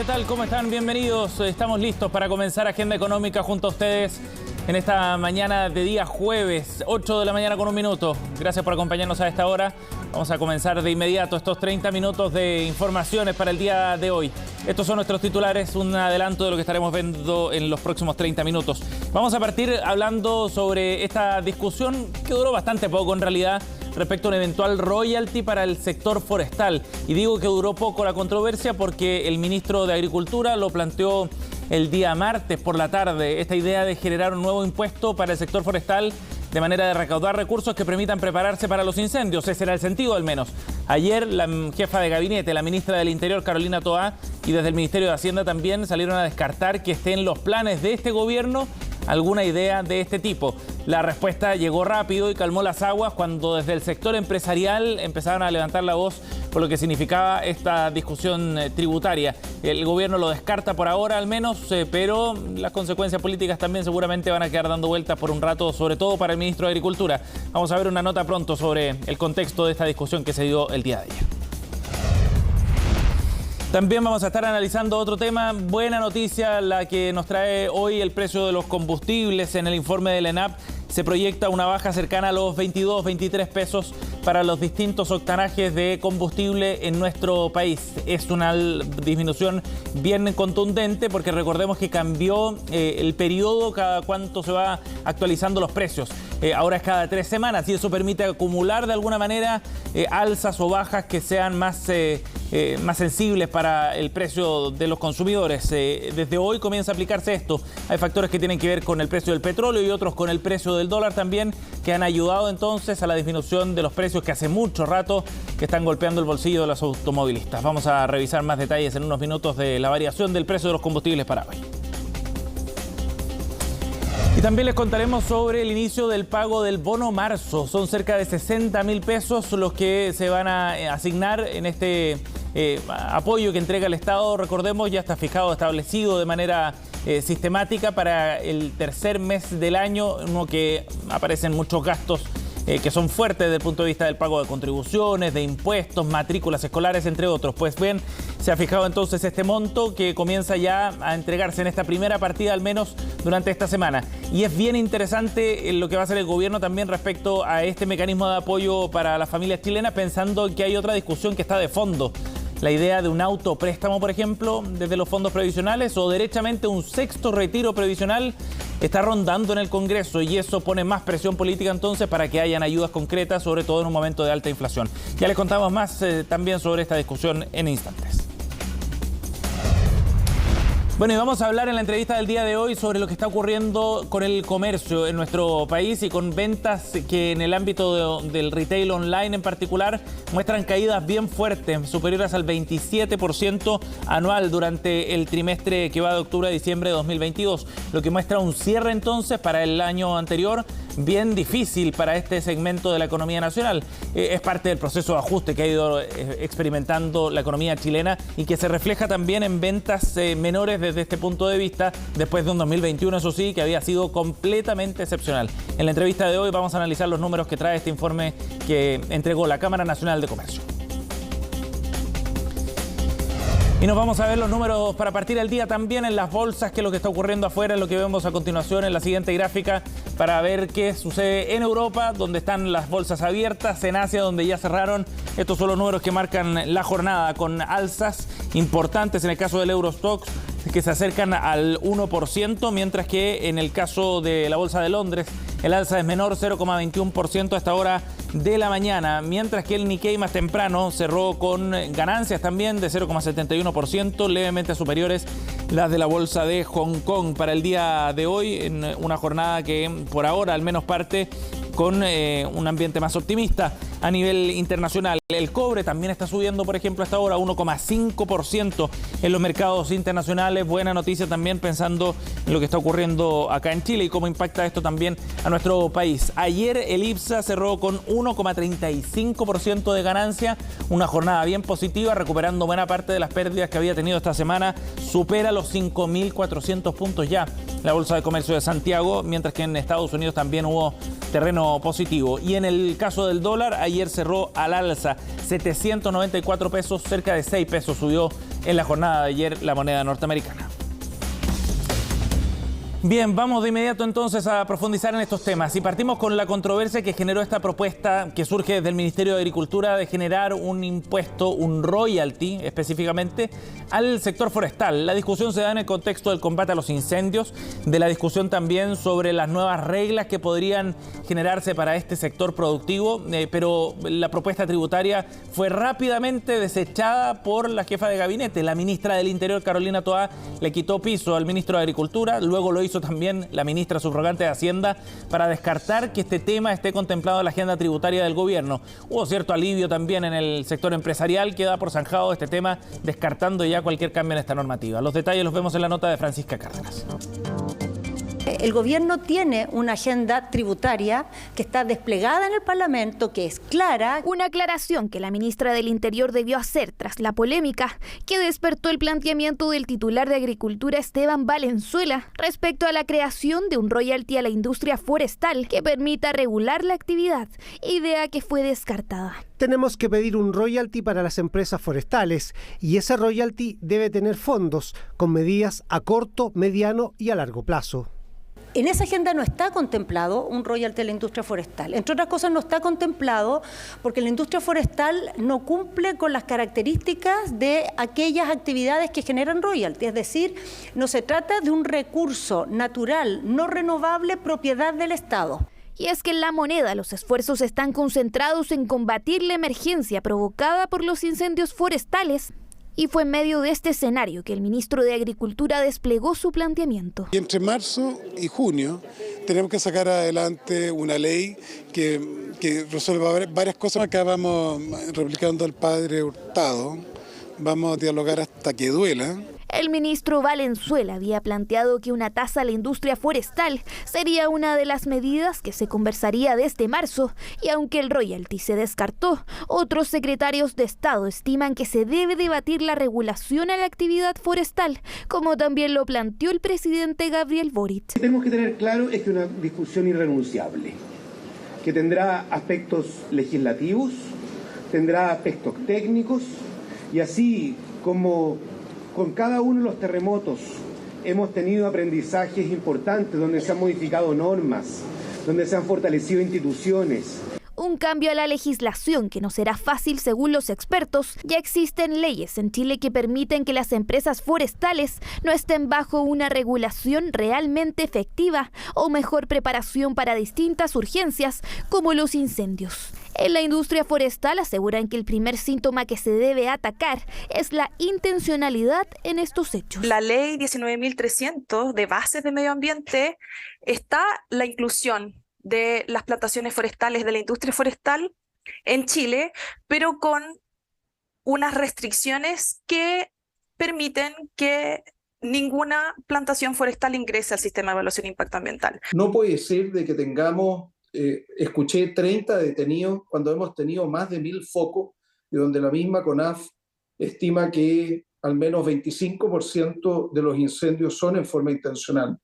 ¿qué tal? ¿Cómo están? Bienvenidos. Estamos listos para comenzar Agenda Económica junto a ustedes en esta mañana de día jueves, 8 de la mañana con un minuto. Gracias por acompañarnos a esta hora. Vamos a comenzar de inmediato estos 30 minutos de informaciones para el día de hoy. Estos son nuestros titulares, un adelanto de lo que estaremos viendo en los próximos 30 minutos. Vamos a partir hablando sobre esta discusión que duró bastante poco en realidad, respecto a un eventual royalty para el sector forestal. Y digo que duró poco la controversia porque el ministro de Agricultura lo planteó el día martes por la tarde, esta idea de generar un nuevo impuesto para el sector forestal de manera de recaudar recursos que permitan prepararse para los incendios. Ese era el sentido, al menos. Ayer, la jefa de gabinete, la ministra del Interior, Carolina Toá, y desde el Ministerio de Hacienda también salieron a descartar que esté en los planes de este gobierno alguna idea de este tipo. La respuesta llegó rápido y calmó las aguas cuando desde el sector empresarial empezaron a levantar la voz por lo que significaba esta discusión tributaria. El gobierno lo descarta por ahora al menos, pero las consecuencias políticas también seguramente van a quedar dando vueltas por un rato, sobre todo para el ministro de Agricultura. Vamos a ver una nota pronto sobre el contexto de esta discusión que se dio el día de ayer. También vamos a estar analizando otro tema. Buena noticia la que nos trae hoy el precio de los combustibles. En el informe del ENAP se proyecta una baja cercana a los 22, 23 pesos para los distintos octanajes de combustible en nuestro país. Es una disminución bien contundente porque recordemos que cambió el periodo cada cuánto se va actualizando los precios. Ahora es cada 3 semanas y eso permite acumular de alguna manera alzas o bajas que sean más sensibles para el precio de los consumidores. Desde hoy comienza a aplicarse esto. Hay factores que tienen que ver con el precio del petróleo y otros con el precio del dólar también, que han ayudado entonces a la disminución de los precios que hace mucho rato que están golpeando el bolsillo de los automovilistas. Vamos a revisar más detalles en unos minutos de la variación del precio de los combustibles para hoy. Y también les contaremos sobre el inicio del pago del bono marzo. Son cerca de 60.000 pesos los que se van a asignar en este apoyo que entrega el Estado. Recordemos, ya está fijado, establecido de manera sistemática para el tercer mes del año, en uno que aparecen muchos gastos que son fuertes desde el punto de vista del pago de contribuciones, de impuestos, matrículas escolares, entre otros. Pues bien, se ha fijado entonces este monto que comienza ya a entregarse en esta primera partida, al menos durante esta semana. Y es bien interesante lo que va a hacer el gobierno también respecto a este mecanismo de apoyo para las familias chilenas, pensando que hay otra discusión que está de fondo. La idea de un autopréstamo, por ejemplo, desde los fondos previsionales o derechamente un sexto retiro previsional está rondando en el Congreso y eso pone más presión política entonces para que hayan ayudas concretas, sobre todo en un momento de alta inflación. Ya les contamos más también sobre esta discusión en instantes. Bueno, y vamos a hablar en la entrevista del día de hoy sobre lo que está ocurriendo con el comercio en nuestro país y con ventas que en el ámbito del retail online en particular muestran caídas bien fuertes, superiores al 27% anual durante el trimestre que va de octubre a diciembre de 2022, lo que muestra un cierre entonces para el año anterior bien difícil para este segmento de la economía nacional. Es parte del proceso de ajuste que ha ido experimentando la economía chilena y que se refleja también en ventas menores desde este punto de vista, después de un 2021, eso sí, que había sido completamente excepcional. En la entrevista de hoy vamos a analizar los números que trae este informe que entregó la Cámara Nacional de Comercio. Y nos vamos a ver los números para partir el día también en las bolsas, que es lo que está ocurriendo afuera, es lo que vemos a continuación en la siguiente gráfica, para ver qué sucede en Europa, donde están las bolsas abiertas, en Asia, donde ya cerraron. Estos son los números que marcan la jornada, con alzas importantes en el caso del Eurostoxx, que se acercan al 1%, mientras que en el caso de la Bolsa de Londres, el alza es menor, 0,21% a esta hora de la mañana, mientras que el Nikkei más temprano cerró con ganancias también de 0,71%, levemente superiores las de la Bolsa de Hong Kong para el día de hoy, en una jornada que por ahora al menos parte con un ambiente más optimista. A nivel internacional, el cobre también está subiendo, por ejemplo, hasta ahora 1,5% en los mercados internacionales. Buena noticia también pensando en lo que está ocurriendo acá en Chile y cómo impacta esto también a nuestro país. Ayer el IPSA cerró con 1,35% de ganancia, una jornada bien positiva, recuperando buena parte de las pérdidas que había tenido esta semana. Supera los 5.400 puntos ya la Bolsa de Comercio de Santiago, mientras que en Estados Unidos también hubo terreno positivo. Y en el caso del dólar, ayer cerró al alza, 794 pesos, cerca de 6 pesos subió en la jornada de ayer la moneda norteamericana. Bien, vamos de inmediato entonces a profundizar en estos temas y partimos con la controversia que generó esta propuesta que surge desde el Ministerio de Agricultura de generar un impuesto, un royalty específicamente, al sector forestal. La discusión se da en el contexto del combate a los incendios, de la discusión también sobre las nuevas reglas que podrían generarse para este sector productivo, pero la propuesta tributaria fue rápidamente desechada por la jefa de gabinete. La ministra del Interior, Carolina Toá, le quitó piso al ministro de Agricultura, luego lo hizo también la ministra subrogante de Hacienda para descartar que este tema esté contemplado en la agenda tributaria del gobierno. Hubo cierto alivio también en el sector empresarial que da por zanjado este tema, descartando ya cualquier cambio en esta normativa. Los detalles los vemos en la nota de Francisca Cárdenas. El gobierno tiene una agenda tributaria que está desplegada en el Parlamento, que es clara. Una aclaración que la ministra del Interior debió hacer tras la polémica que despertó el planteamiento del titular de Agricultura, Esteban Valenzuela, respecto a la creación de un royalty a la industria forestal que permita regular la actividad, idea que fue descartada. Tenemos que pedir un royalty para las empresas forestales y ese royalty debe tener fondos con medidas a corto, mediano y a largo plazo. En esa agenda no está contemplado un royalty a la industria forestal. Entre otras cosas, no está contemplado porque la industria forestal no cumple con las características de aquellas actividades que generan royalty. Es decir, no se trata de un recurso natural, no renovable, propiedad del Estado. Y es que en la moneda los esfuerzos están concentrados en combatir la emergencia provocada por los incendios forestales. Y fue en medio de este escenario que el ministro de Agricultura desplegó su planteamiento. Y entre marzo y junio tenemos que sacar adelante una ley que resuelva varias cosas. Acá vamos replicando al padre Hurtado, vamos a dialogar hasta que duela. El ministro Valenzuela había planteado que una tasa a la industria forestal sería una de las medidas que se conversaría desde marzo, y aunque el royalty se descartó, otros secretarios de Estado estiman que se debe debatir la regulación a la actividad forestal, como también lo planteó el presidente Gabriel Boric. Lo que tenemos que tener claro es que es una discusión irrenunciable, que tendrá aspectos legislativos, tendrá aspectos técnicos, y así como con cada uno de los terremotos hemos tenido aprendizajes importantes donde se han modificado normas, donde se han fortalecido instituciones. Un cambio a la legislación que no será fácil según los expertos. Ya existen leyes en Chile que permiten que las empresas forestales no estén bajo una regulación realmente efectiva o mejor preparación para distintas urgencias como los incendios. En la industria forestal aseguran que el primer síntoma que se debe atacar es la intencionalidad en estos hechos. La ley 19.300 de bases de medio ambiente está la inclusión de las plantaciones forestales, de la industria forestal en Chile, pero con unas restricciones que permiten que ninguna plantación forestal ingrese al sistema de evaluación de impacto ambiental. No puede ser de que tengamos, escuché 30 detenidos cuando hemos tenido más de 1.000 focos y donde la misma CONAF estima que al menos 25% de los incendios son en forma intencional.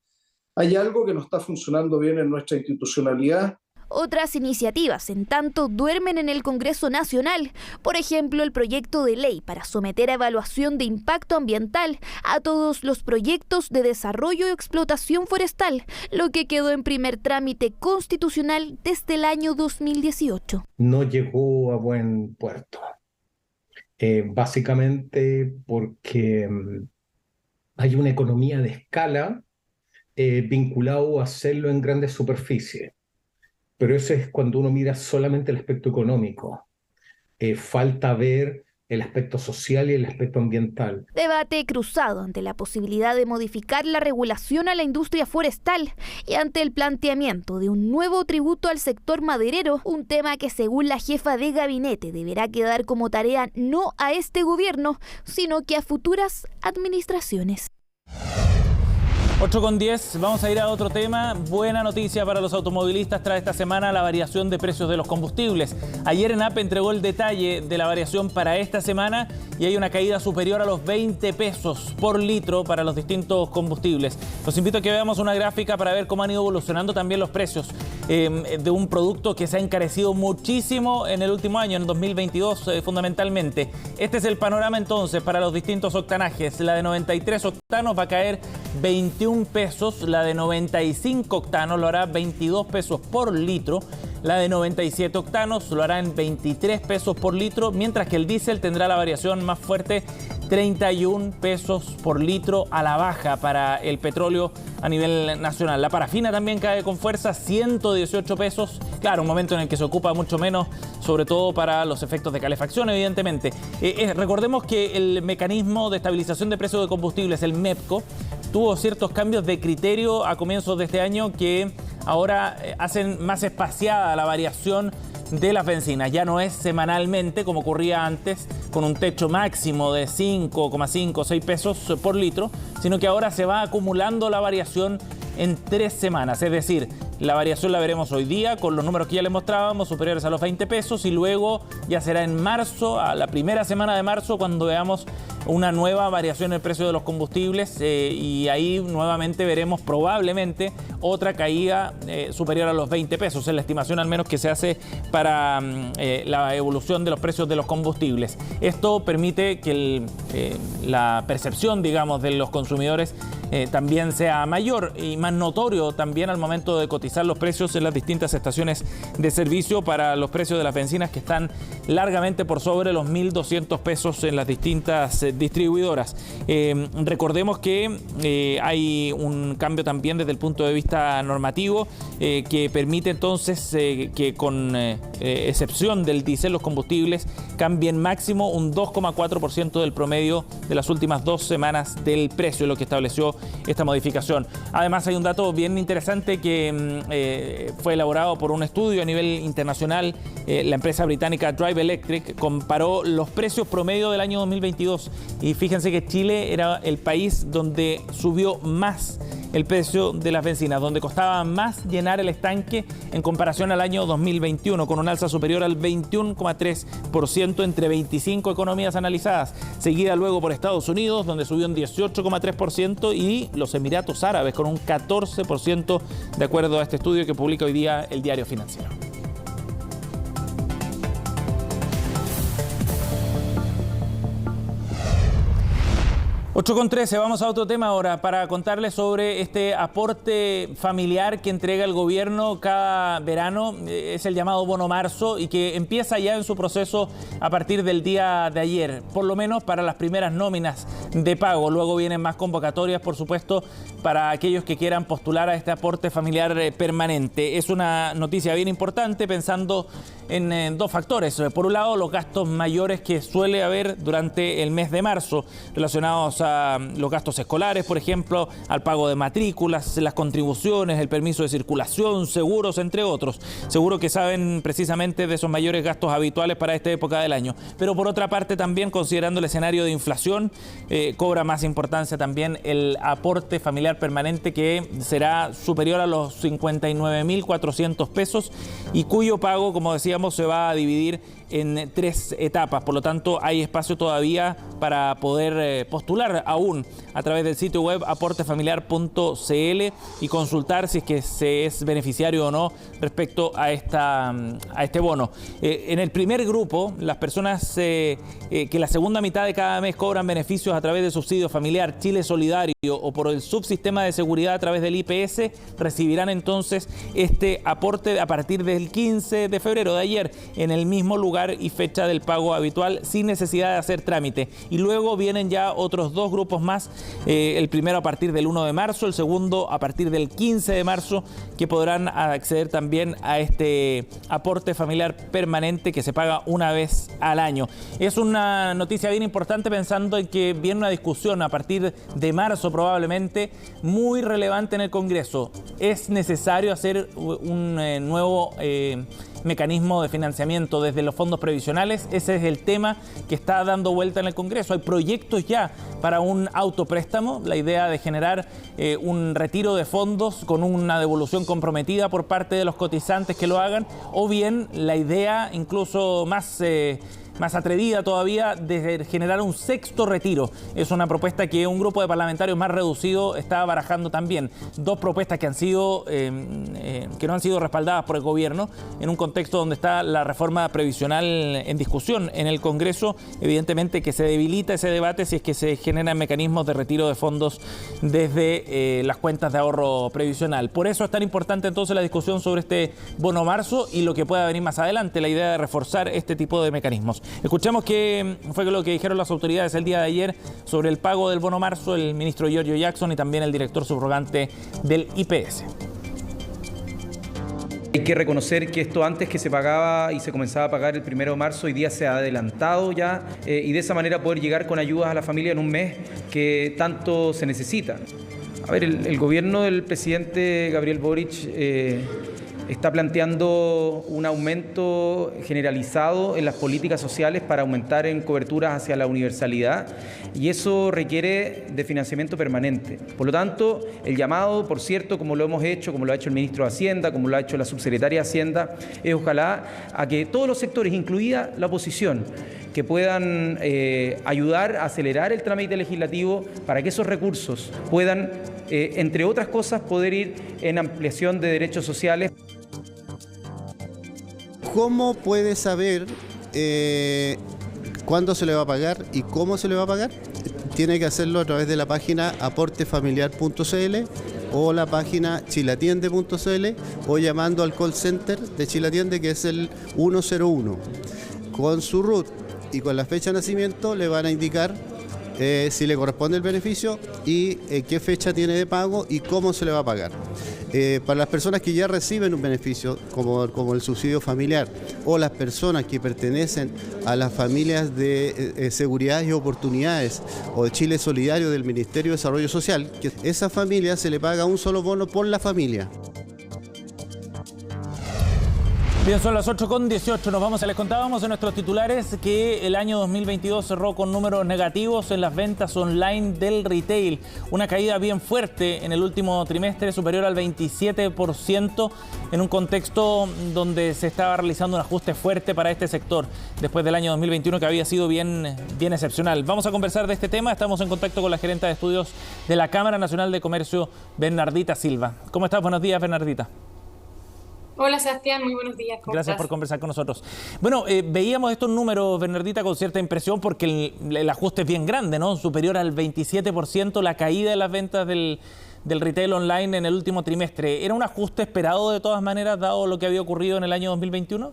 Hay algo que no está funcionando bien en nuestra institucionalidad. Otras iniciativas, en tanto, duermen en el Congreso Nacional. Por ejemplo, el proyecto de ley para someter a evaluación de impacto ambiental a todos los proyectos de desarrollo y explotación forestal, lo que quedó en primer trámite constitucional desde el año 2018. No llegó a buen puerto. Básicamente porque hay una economía de escala vinculado a hacerlo en grandes superficies. Pero eso es cuando uno mira solamente el aspecto económico. Falta ver el aspecto social y el aspecto ambiental. Debate cruzado ante la posibilidad de modificar la regulación a la industria forestal y ante el planteamiento de un nuevo tributo al sector maderero, un tema que según la jefa de gabinete deberá quedar como tarea no a este gobierno, sino que a futuras administraciones. 8:10, vamos a ir a otro tema. Buena noticia para los automovilistas tras esta semana la variación de precios de los combustibles. Ayer ENAP entregó el detalle de la variación para esta semana y hay una caída superior a los 20 pesos por litro para los distintos combustibles. Los invito a que veamos una gráfica para ver cómo han ido evolucionando también los precios de un producto que se ha encarecido muchísimo en el último año, en 2022 fundamentalmente. Este es el panorama entonces para los distintos octanajes. La de 93 octanos va a caer 21 pesos, la de 95 octanos lo hará 22 pesos por litro, la de 97 octanos lo hará en 23 pesos por litro, mientras que el diésel tendrá la variación más fuerte, 31 pesos por litro a la baja para el petróleo a nivel nacional. La parafina también cae con fuerza, 118 pesos. Claro, un momento en el que se ocupa mucho menos, sobre todo para los efectos de calefacción, evidentemente. Recordemos que el mecanismo de estabilización de precios de combustibles, el MEPCO, tuvo ciertos cambios de criterio a comienzos de este año que ahora hacen más espaciada la variación de las bencinas. Ya no es semanalmente como ocurría antes, con un techo máximo de 5,5 o 6 pesos por litro, sino que ahora se va acumulando la variación en 3 semanas. Es decir, la variación la veremos hoy día con los números que ya les mostrábamos, superiores a los 20 pesos, y luego ya será en marzo, a la primera semana de marzo, cuando veamos una nueva variación en el precio de los combustibles y ahí nuevamente veremos probablemente otra caída superior a los 20 pesos, es la estimación al menos que se hace para la evolución de los precios de los combustibles. Esto permite que la percepción, digamos, de los consumidores también sea mayor y más notorio también al momento de cotizar los precios en las distintas estaciones de servicio para los precios de las bencinas, que están largamente por sobre los 1.200 pesos en las distintas distribuidoras. Recordemos que hay un cambio también desde el punto de vista normativo que permite entonces que con excepción del diésel, los combustibles cambien máximo un 2,4% del promedio de las últimas 2 semanas del precio, lo que estableció esta modificación. Además, hay un dato bien interesante que fue elaborado por un estudio a nivel internacional. La empresa británica Drive Electric comparó los precios promedio del año 2022 y fíjense que Chile era el país donde subió más el precio de las bencinas, donde costaba más llenar el estanque en comparación al año 2021, con un alza superior al 21,3% entre 25 economías analizadas, seguida luego por Estados Unidos, donde subió un 18,3%, y los Emiratos Árabes con un 14%, de acuerdo a este estudio que publica hoy día el Diario Financiero. 8:13, vamos a otro tema ahora para contarles sobre este aporte familiar que entrega el gobierno cada verano. Es el llamado Bono Marzo y que empieza ya en su proceso a partir del día de ayer, por lo menos para las primeras nóminas de pago. Luego vienen más convocatorias, por supuesto, para aquellos que quieran postular a este aporte familiar permanente. Es una noticia bien importante pensando en dos factores. Por un lado, los gastos mayores que suele haber durante el mes de marzo relacionados a los gastos escolares, por ejemplo, al pago de matrículas, las contribuciones, el permiso de circulación, seguros, entre otros. Seguro que saben precisamente de esos mayores gastos habituales para esta época del año. Pero por otra parte, también considerando el escenario de inflación, cobra más importancia también el aporte familiar permanente, que será superior a los 59.400 pesos y cuyo pago, como decíamos, se va a dividir en 3 etapas. Por lo tanto, hay espacio todavía para poder postular aún a través del sitio web aportefamiliar.cl y consultar si es que se es beneficiario o no respecto a este bono. En el primer grupo, las personas que la segunda mitad de cada mes cobran beneficios a través de subsidio familiar, Chile Solidario o por el subsistema de seguridad a través del IPS, recibirán entonces este aporte a partir del 15 de febrero de ayer, en el mismo lugar y fecha del pago habitual, sin necesidad de hacer trámite. Y luego vienen ya otros 2 grupos más, el primero a partir del 1 de marzo, el segundo a partir del 15 de marzo, que podrán acceder también a este aporte familiar permanente que se paga una vez al año. Es una noticia bien importante pensando en que viene una discusión a partir de marzo probablemente muy relevante en el Congreso. ¿Es necesario hacer un nuevo mecanismo de financiamiento desde los fondos previsionales. Ese es el tema que está dando vuelta en el Congreso. Hay proyectos ya para un autopréstamo, la idea de generar un retiro de fondos con una devolución comprometida por parte de los cotizantes que lo hagan, o bien la idea incluso más atrevida todavía de generar un sexto retiro. Es una propuesta que un grupo de parlamentarios más reducido está barajando también. Dos propuestas que no han sido respaldadas por el gobierno en un contexto donde está la reforma previsional en discusión en el Congreso. Evidentemente que se debilita ese debate si es que se generan mecanismos de retiro de fondos desde las cuentas de ahorro previsional. Por eso es tan importante entonces la discusión sobre este bono marzo y lo que pueda venir más adelante, la idea de reforzar este tipo de mecanismos. Escuchamos qué fue lo que dijeron las autoridades el día de ayer sobre el pago del bono marzo, el ministro Giorgio Jackson y también el director subrogante del IPS. Hay que reconocer que esto antes que se pagaba y se comenzaba a pagar el 1 de marzo, hoy día se ha adelantado ya y de esa manera poder llegar con ayudas a la familia en un mes que tanto se necesita. A ver, el gobierno del presidente Gabriel Boric está planteando un aumento generalizado en las políticas sociales para aumentar en coberturas hacia la universalidad y eso requiere de financiamiento permanente. Por lo tanto, el llamado, por cierto, como lo hemos hecho, como lo ha hecho el ministro de Hacienda, como lo ha hecho la subsecretaria de Hacienda, es ojalá a que todos los sectores, incluida la oposición, que puedan ayudar a acelerar el trámite legislativo para que esos recursos puedan, entre otras cosas, poder ir en ampliación de derechos sociales. ¿Cómo puede saber cuándo se le va a pagar y cómo se le va a pagar? Tiene que hacerlo a través de la página aportefamiliar.cl o la página chilatiende.cl o llamando al call center de Chilatiende, que es el 101. Con su RUT y con la fecha de nacimiento le van a indicar si le corresponde el beneficio y qué fecha tiene de pago y cómo se le va a pagar. Para las personas que ya reciben un beneficio como el subsidio familiar o las personas que pertenecen a las familias de seguridad y oportunidades o de Chile Solidario del Ministerio de Desarrollo Social, que esa familia se le paga un solo bono por la familia. Bien, son las 8:18. Nos vamos. Les contábamos en nuestros titulares que el año 2022 cerró con números negativos en las ventas online del retail. Una caída bien fuerte en el último trimestre, superior al 27%, en un contexto donde se estaba realizando un ajuste fuerte para este sector, después del año 2021 que había sido bien excepcional. Vamos a conversar de este tema. Estamos en contacto con la gerenta de estudios de la Cámara Nacional de Comercio, Bernardita Silva. ¿Cómo estás? Buenos días, Bernardita. Hola Sebastián, muy buenos días. Gracias por conversar con nosotros. Bueno, veíamos estos números, Bernardita, con cierta impresión porque el ajuste es bien grande, ¿no? Superior al 27%, la caída de las ventas del retail online en el último trimestre. ¿Era un ajuste esperado de todas maneras, dado lo que había ocurrido en el año 2021?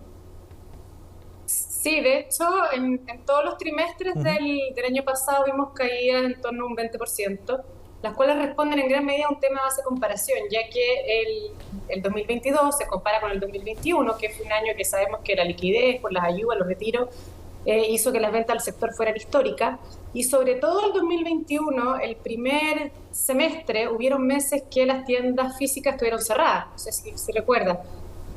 Sí, de hecho, en todos los trimestres del año pasado vimos caídas en torno a un 20%. Las cuales responden en gran medida a un tema de base de comparación, ya que el 2022 se compara con el 2021, que fue un año que sabemos que la liquidez por las ayudas, los retiros, hizo que las ventas del sector fueran históricas. Y sobre todo el 2021, el primer semestre, hubieron meses que las tiendas físicas estuvieron cerradas, no sé si recuerdan.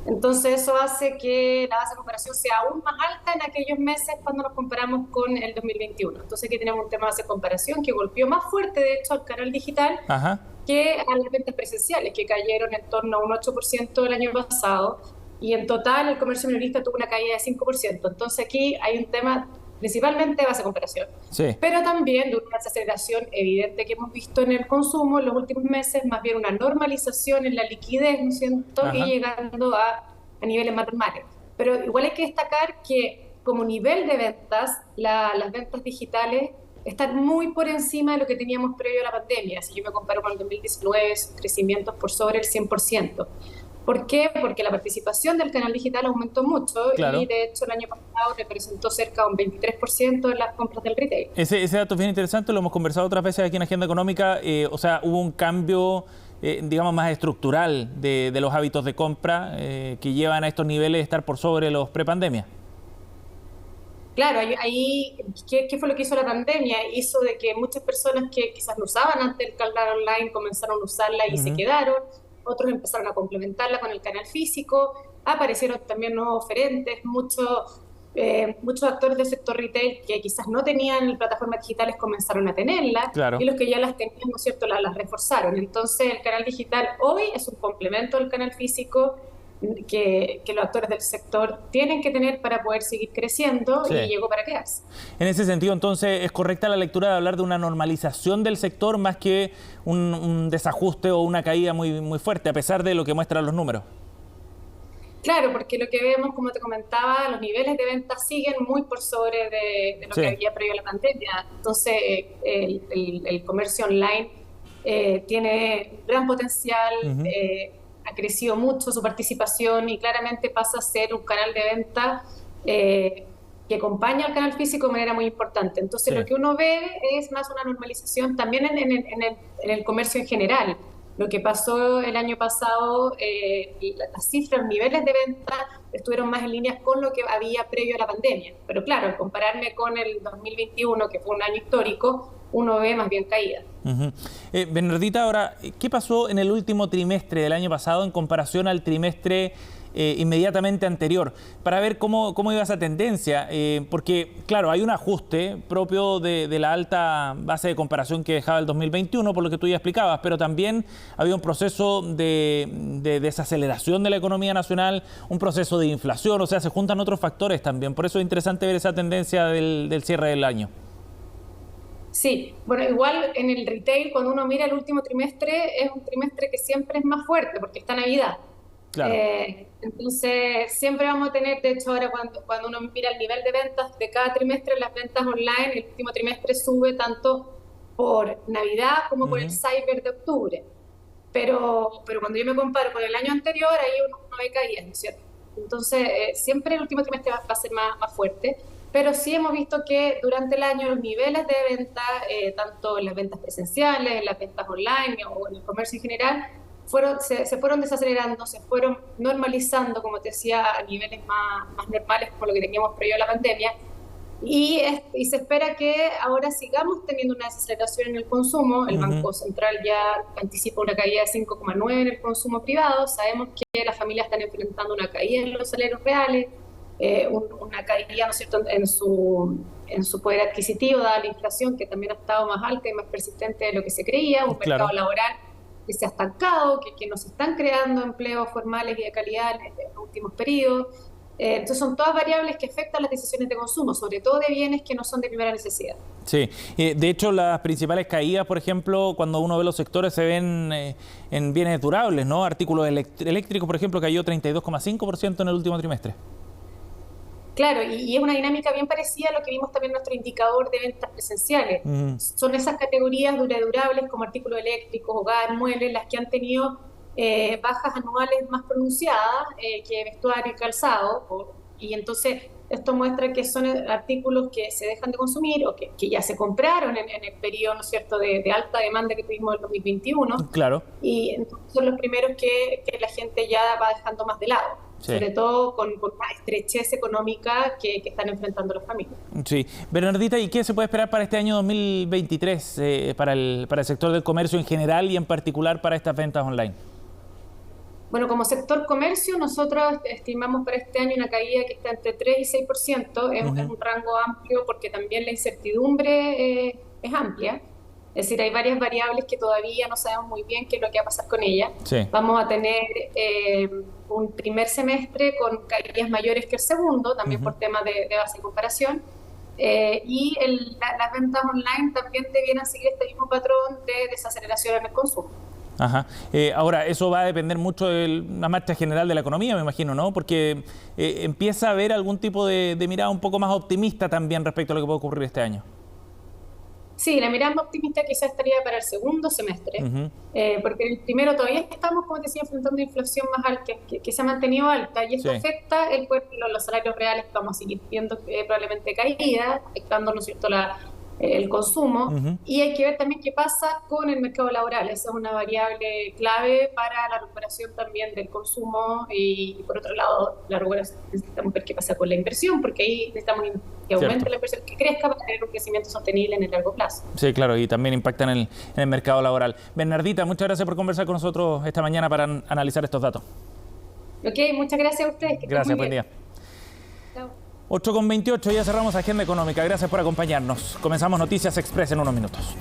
Entonces eso hace que la base de comparación sea aún más alta en aquellos meses cuando nos comparamos con el 2021. Entonces aquí tenemos un tema de base de comparación que golpeó más fuerte, de hecho, al canal digital que a las ventas presenciales, que cayeron en torno a un 8% el año pasado, y en total el comercio minorista tuvo una caída de 5%. Entonces aquí hay un tema principalmente de base de comparación, pero también de una desaceleración evidente que hemos visto en el consumo en los últimos meses, más bien una normalización en la liquidez, ¿no es cierto?, y llegando a niveles más normales. Pero igual hay que destacar que como nivel de ventas, las ventas digitales están muy por encima de lo que teníamos previo a la pandemia. Si yo me comparo con el 2019, crecimientos por sobre el 100%. ¿Por qué? Porque la participación del canal digital aumentó mucho y de hecho el año pasado representó cerca de un 23% de las compras del retail. Ese dato es bien interesante, lo hemos conversado otras veces aquí en Agenda Económica. O sea, hubo un cambio, digamos, más estructural de los hábitos de compra que llevan a estos niveles de estar por sobre los prepandemia. Claro, ahí ¿qué fue lo que hizo la pandemia? Hizo de que muchas personas que quizás no usaban antes el canal online comenzaron a usarla y se quedaron. Otros empezaron a complementarla con el canal físico. aparecieron también nuevos oferentes, muchos actores del sector retail que quizás no tenían plataformas digitales comenzaron a tenerlas, claro, y los que ya las tenían, ¿no es cierto?, las reforzaron. Entonces el canal digital hoy es un complemento al canal físico que los actores del sector tienen que tener para poder seguir creciendo, sí, y llegó para quedarse. En ese sentido, entonces, ¿es correcta la lectura de hablar de una normalización del sector más que un desajuste o una caída muy, muy fuerte, a pesar de lo que muestran los números? Claro, porque lo que vemos, como te comentaba, los niveles de ventas siguen muy por sobre de lo que había previo a la pandemia. Entonces, el comercio online tiene gran potencial, ha crecido mucho su participación y claramente pasa a ser un canal de venta que acompaña al canal físico de manera muy importante. Entonces, lo que uno ve es más una normalización también en el comercio en general. Lo que pasó el año pasado, las cifras, los niveles de venta estuvieron más en línea con lo que había previo a la pandemia. Pero claro, al compararme con el 2021, que fue un año histórico, uno ve más bien caída. Bernardita, ahora, ¿qué pasó en el último trimestre del año pasado en comparación al trimestre inmediatamente anterior? Para ver cómo iba esa tendencia, porque claro, hay un ajuste propio de la alta base de comparación que dejaba el 2021, por lo que tú ya explicabas, pero también había un proceso de desaceleración de la economía nacional, un proceso de inflación, o sea, se juntan otros factores también. Por eso es interesante ver esa tendencia del cierre del año. Sí, bueno, igual en el retail, cuando uno mira el último trimestre, es un trimestre que siempre es más fuerte, porque está Navidad. Claro. Entonces, siempre vamos a tener, de hecho, ahora cuando uno mira el nivel de ventas de cada trimestre, las ventas online, el último trimestre sube tanto por Navidad como por el Cyber de octubre. Pero cuando yo me comparo con el año anterior, ahí uno ve caídas, ¿no es cierto? Entonces, siempre el último trimestre va a ser más fuerte. Pero sí hemos visto que durante el año los niveles de venta, tanto en las ventas presenciales, en las ventas online o en el comercio en general, se fueron desacelerando, se fueron normalizando, como te decía, a niveles más normales como lo que teníamos previo a la pandemia. Y se espera que ahora sigamos teniendo una desaceleración en el consumo. El Banco Central ya anticipa una caída de 5,9 en el consumo privado. Sabemos que las familias están enfrentando una caída en los salarios reales, una caída, ¿no es cierto?, en su poder adquisitivo, dada la inflación que también ha estado más alta y más persistente de lo que se creía, un mercado laboral que se ha estancado, que no se están creando empleos formales y de calidad en los últimos periodos. Entonces son todas variables que afectan las decisiones de consumo, sobre todo de bienes que no son de primera necesidad. Sí, de hecho las principales caídas, por ejemplo, cuando uno ve los sectores se ven en bienes durables, ¿no? Artículos eléctricos, por ejemplo, cayó 32,5% en el último trimestre. Claro, y es una dinámica bien parecida a lo que vimos también en nuestro indicador de ventas presenciales. Son esas categorías durables como artículos eléctricos, hogar, muebles, las que han tenido bajas anuales más pronunciadas que vestuario y calzado. Y entonces esto muestra que son artículos que se dejan de consumir o que ya se compraron en el periodo, ¿no es cierto?, de alta demanda que tuvimos en el 2021. Claro. Y entonces son los primeros que la gente ya va dejando más de lado. Sí. Sobre todo con la estrechez económica que están enfrentando las familias. Sí. Bernardita, ¿y qué se puede esperar para este año 2023 para el sector del comercio en general y en particular para estas ventas online? Bueno, como sector comercio, nosotros estimamos para este año una caída que está entre 3 y 6%. Es un rango amplio porque también la incertidumbre es amplia. Es decir, hay varias variables que todavía no sabemos muy bien qué es lo que va a pasar con ellas. Sí. Vamos a tener un primer semestre con caídas mayores que el segundo, también por temas de base de comparación. Y las ventas online también debieran seguir este mismo patrón de desaceleración en el consumo. Ajá. Ahora, eso va a depender mucho de la marcha general de la economía, me imagino, ¿no? Porque empieza a haber algún tipo de mirada un poco más optimista también respecto a lo que puede ocurrir este año. Sí, la mirada más optimista quizás estaría para el segundo semestre, porque el primero todavía estamos, como te decía, enfrentando una inflación más alta, que se ha mantenido alta, y esto afecta los salarios reales, que vamos a seguir viendo probablemente caída, afectando, ¿no es cierto?, el consumo, y hay que ver también qué pasa con el mercado laboral. Esa es una variable clave para la recuperación también del consumo y por otro lado, la recuperación, necesitamos ver qué pasa con la inversión, porque ahí necesitamos que aumente la inversión, que crezca para tener un crecimiento sostenible en el largo plazo. Sí, claro, y también impacta en el mercado laboral. Bernardita, muchas gracias por conversar con nosotros esta mañana para analizar estos datos. Ok, muchas gracias a ustedes. Gracias, buen día. 8:28, ya cerramos Agenda Económica. Gracias por acompañarnos. Comenzamos Noticias Express en unos minutos.